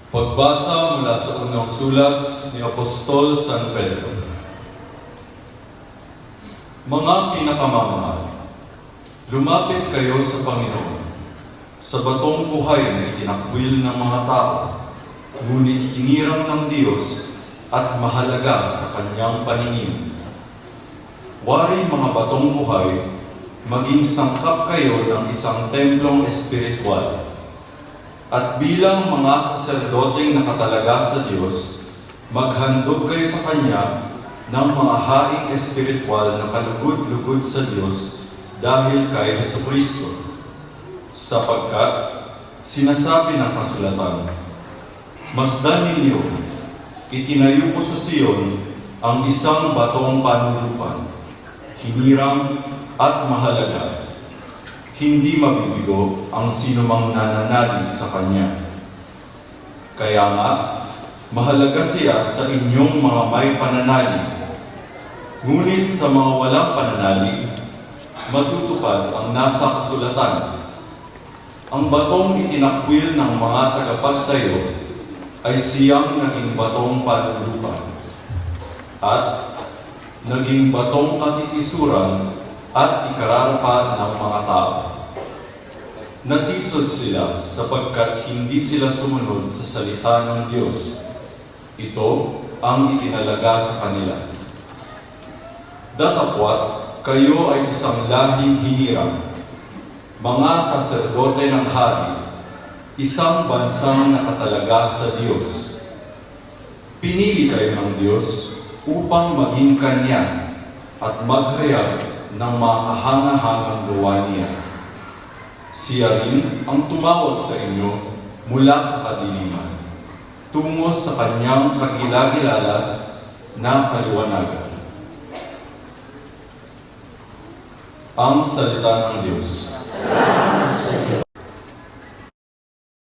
Pagbasa mula sa unang sulat ni Apostol San Pedro. Mga pinakamamahal, lumapit kayo sa Panginoon, sa batong buhay na itinakwil ng mga tao, ngunit hinirang ng Diyos at mahalaga sa Kanyang paningin. Wari mga batong buhay, maging sangkap kayo ng isang templong espiritual. At bilang mga saserdoteng nakatalaga sa Diyos, maghandog kayo sa Kanya ng mga haing espiritual na kalugod-lugod sa Diyos dahil kay Jesucristo. Sapagkat, sinasabi ng kasulatan, "Masdan ninyo, itinayo ko sa Sion ang isang batong panulupan, hinirang at mahalaga. Hindi mabibigo ang sinumang nananalig sa Kanya. Kaya nga, mahalaga siya sa inyong mga may pananalig. Ngunit sa mga walang pananalig, matutupad ang nasa kasulatan. Ang batong itinakwil ng mga tagapagtayo ay siyang naging batong panulupan at naging batong katitisuran at ikararapan ng mga tao. Natisod sila sapagkat hindi sila sumunod sa salita ng Diyos. Ito ang itinalaga sa kanila. Datapwat, kayo ay isang lahing hinirang, mga saserdote ng hari, isang bansang nakatalaga sa Diyos. Pinili kayo ng Diyos upang maging Kanya at maghayag ng mga kahangahangang gawa niya. Siya rin ang tumawag sa inyo mula sa kadiliman, tungo sa Kanyang kagilagilalas na kaliwanagan." Ang salita ng Diyos. Salamat sa Diyos.